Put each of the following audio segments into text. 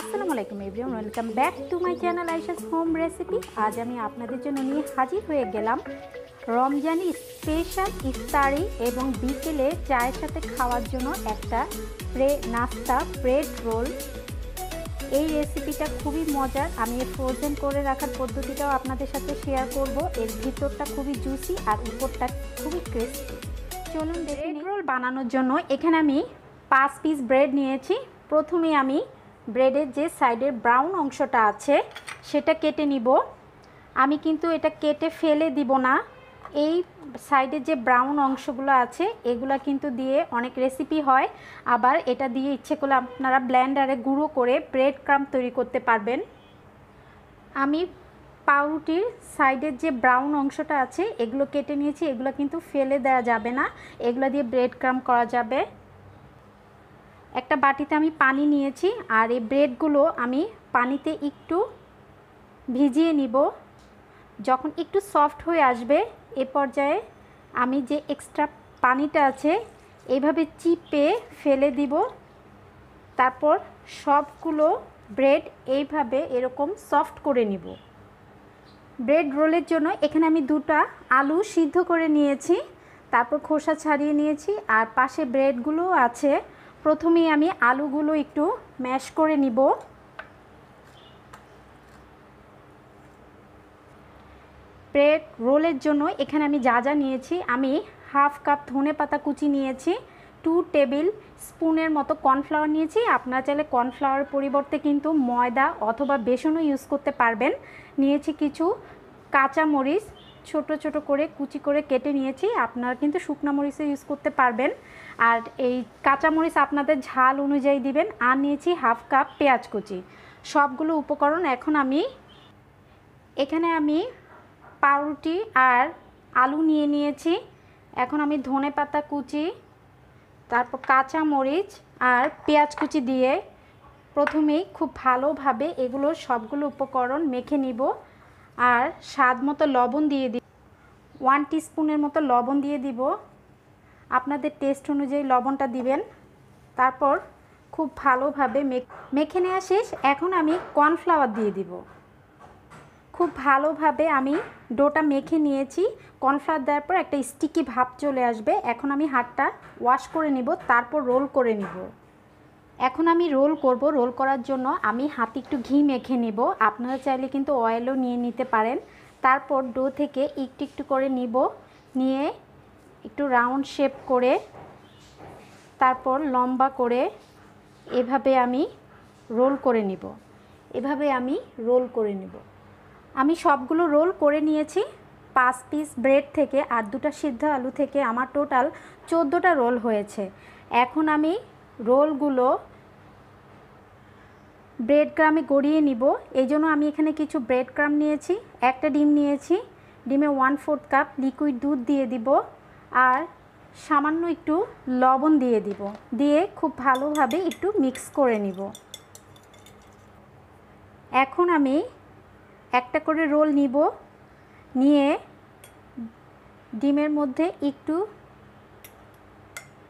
আসসালামু আলাইকুম everyone, welcome back to my channel Ayesha's home recipe. আজ আমি আপনাদের জন্য নিয়ে হাজির হয়ে গেলাম রমজানি স্পেশাল ইফতারি এবং বিকেলে চায়ের সাথে খাওয়ার জন্য একটা নাস্তা ব্রেড রোল। এই রেসিপিটা খুবই মজার। আমি ফ্রোজেন করে রাখার পদ্ধতিটাও আপনাদের সাথে শেয়ার করব। এর ভিতরটা খুবই জুসি আর উপরটা খুবই ক্রিস্পি। চলুন ব্রেড রোল বানানোর জন্য এখানে আমি 5 পিস ব্রেড নিয়েছি। প্রথমে আমি ব্রেডের যে সাইডের ব্রাউন অংশটা আছে সেটা কেটে নিব। আমি কিন্তু এটা কেটে ফেলে দিব না। এই সাইডের যে ব্রাউন অংশগুলো আছে এগুলো কিন্তু দিয়ে অনেক রেসিপি হয়, আবার এটা দিয়ে ইচ্ছে করলে আপনারা ব্লেন্ডারে গুঁড়ো করে ব্রেড ক্রাম্ব তৈরি করতে পারবেন। আমি পাউরুটির সাইডের যে ব্রাউন অংশটা আছে এগুলো কেটে নিয়েছি। এগুলো কিন্তু ফেলে দেওয়া যাবে না, এগুলো দিয়ে ব্রেড ক্রাম্ব করা যাবে। একটা বাটিতে আমি পানি নিয়েছি আর এই ব্রেডগুলো আমি পানিতে একটু ভিজিয়ে নিব। যখন একটু সফট হয়ে আসবে এ পর্যায়ে আমি যে এক্সট্রা পানিটা আছে এইভাবে চিপে ফেলে দিব। তারপর সবগুলো ব্রেড এইভাবে এরকম সফট করে নিব। ব্রেড রোলের জন্য এখানে আমি 2টা আলু সিদ্ধ করে নিয়েছি, তারপর খোসা ছাড়িয়ে নিয়েছি আর পাশে ব্রেডগুলো আছে। প্রথমেই আমি আলুগুলো একটু ম্যাশ করে নিব। ব্রেড রোলের জন্য এখানে আমি যা যা নিয়েছি, আমি হাফ কাপ ধনেপাতা কুচি নিয়েছি, 2 টেবিল স্পুনের মতো কর্নফ্লাওয়ার নিয়েছি। আপনারা চাইলে কর্নফ্লাওয়ার পরিবর্তে কিন্তু ময়দা অথবা বেসনও ইউজ করতে পারবেন। নিয়েছি কিছু কাঁচা মরিচ, ছোট ছোট করে কুচি করে কেটে নিয়েছি। আপনারা কিন্তু শুকনো মরিচও ইউজ করতে পারবেন, আর এই কাঁচা মরিচ আপনাদের ঝাল অনুযায়ী দিবেন। আর নিয়েছি হাফ কাপ পেঁয়াজ কুচি। সবগুলো উপকরণ এখন এখানে আমি পাউরুটি আর আলু নিয়ে নিয়েছি। এখন আমি ধনেপাতা কুচি, তারপর কাঁচা মরিচ আর পেঁয়াজ কুচি দিয়ে প্রথমেই খুব ভালোভাবে এগুলো সবগুলো উপকরণ মেখে নিব। আর স্বাদ মতো লবণ দিয়ে দিব, 1 টিস্পুনের মতো লবণ দিয়ে দিব। আপনাদের টেস্ট অনুযায়ী লবণটা দিবেন। তারপর খুব ভালোভাবে মেখে নেওয়া শেষ। এখন আমি কর্নফ্লাওয়ার দিয়ে দিব। খুব ভালোভাবে আমি ডোটা মেখে নিয়েছি। কর্নফ্লাওয়ার দেওয়ার পর একটা স্টিকি ভাব চলে আসবে। এখন আমি হাতটা ওয়াশ করে নিব, তারপর রোল করে নিব। এখন আমি রোল করব। রোল করার জন্য আমি হাতে একটু ঘি মেখে নেব। আপনারা চাইলে কিন্তু অয়েলও নিয়ে নিতে পারেন। তারপর ডো থেকে একটু একটু করে নিব, নিয়ে একটু রাউন্ড শেপ করে তারপর লম্বা করে এভাবে আমি রোল করে নিব। আমি সবগুলো রোল করে নিয়েছি। 5 পিস ব্রেড থেকে আর 2টা সিদ্ধ আলু থেকে আমার টোটাল 14টা রোল হয়েছে। এখন আমি রোলগুলো ব্রেড ক্রাম্বে গড়িয়ে নিব। এই জন্য আমি এখানে কিছু ব্রেড ক্রাম্ব নিয়েছি, একটা ডিম নিয়েছি, ডিমে 1/4 কাপ লিকুইড দুধ দিয়ে দিব আর সামান্য একটু লবণ দিয়ে দিব। দিয়ে খুব ভালোভাবে একটু মিক্স করে নিব। এখন আমি একটা করে রোল নিব, নিয়ে ডিমের মধ্যে একটু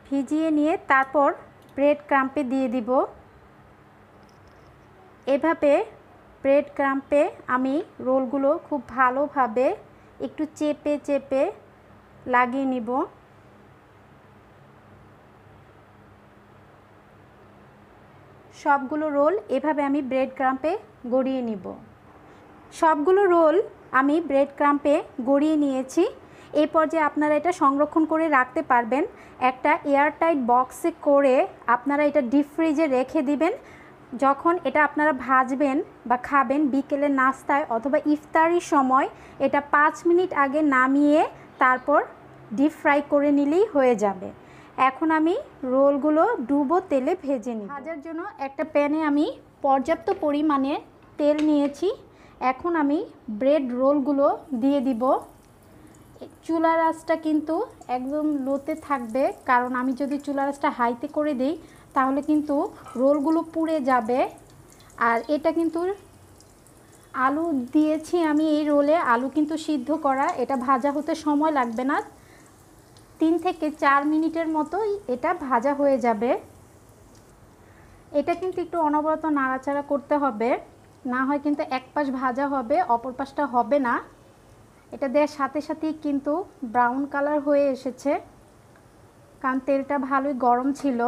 ভিজিয়ে নিয়ে তারপর ব্রেড ক্রাম্বে দিয়ে দিব। এভাবে ব্রেড ক্রাম্বে আমি রোলগুলো খুব ভালোভাবে একটু চেপে চেপে লাগিয়ে নিব। সবগুলো রোল এভাবে আমি ব্রেড ক্রাম্বে গড়িয়ে নিব। সবগুলো রোল আমি ব্রেড ক্রাম্বে গড়িয়ে নিয়েছি। এই পর্যায়ে আপনারা এটা সংরক্ষণ করে রাখতে পারবেন। একটা এয়ারটাইট বক্সে করে আপনারা এটা ডিপ ফ্রিজে রেখে দিবেন। যখন এটা আপনারা ভাজবেন বা খাবেন বিকেলের নাস্তায় অথবা ইফতারির সময়, এটা 5 মিনিট আগে নামিয়ে তারপর ডিপ ফ্রাই করে নিলেই হয়ে যাবে। এখন আমি রোলগুলো ডুবো তেলে ভেজে নিই। ভাজার জন্য একটা প্যানে আমি পর্যাপ্ত পরিমাণে তেল নিয়েছি। এখন আমি ব্রেড রোলগুলো দিয়ে দিব। চুলার আঁচটা কিন্তু একদম লোতে থাকবে, কারণ আমি যদি চুলার আঁচটা হাইতে করে দিই তাহলে কিন্তু রোলগুলো পুড়ে যাবে। আর এটা কিন্তু আলু দিয়েছি আমি এই রোলে, আলু কিন্তু সিদ্ধ করা, এটা ভাজা হতে সময় লাগবে না, 3 থেকে 4 মিনিটের মতোই এটা ভাজা হয়ে যাবে। এটা কিন্তু একটু অনবরত নাড়াচাড়া করতে হবে, না হয় কিন্তু এক পাশ ভাজা হবে অপর পাশটা হবে না। এটা দেওয়ার সাথে সাথেই কিন্তু ব্রাউন কালার হয়ে এসেছে, কারণ তেলটা ভালোই গরম ছিল।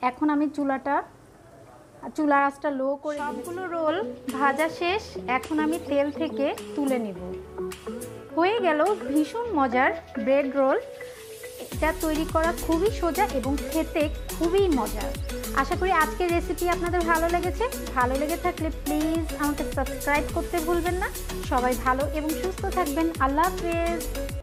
এখন আমি চুলার আঁচটা লো করে সবগুলো রোল ভাজা শেষ। এখন আমি তেল থেকে তুলে নিব। হয়ে গেল ভীষণ মজার ব্রেড রোল। এটা তৈরি করা খুবই সোজা এবং খেতে খুবই মজার। আশা করি আজকের রেসিপি আপনাদের ভালো লেগেছে। ভালো লেগে থাকলে প্লিজ আমাকে সাবস্ক্রাইব করতে ভুলবেন না। সবাই ভালো এবং সুস্থ থাকবেন। আল্লাহ হাফেজ।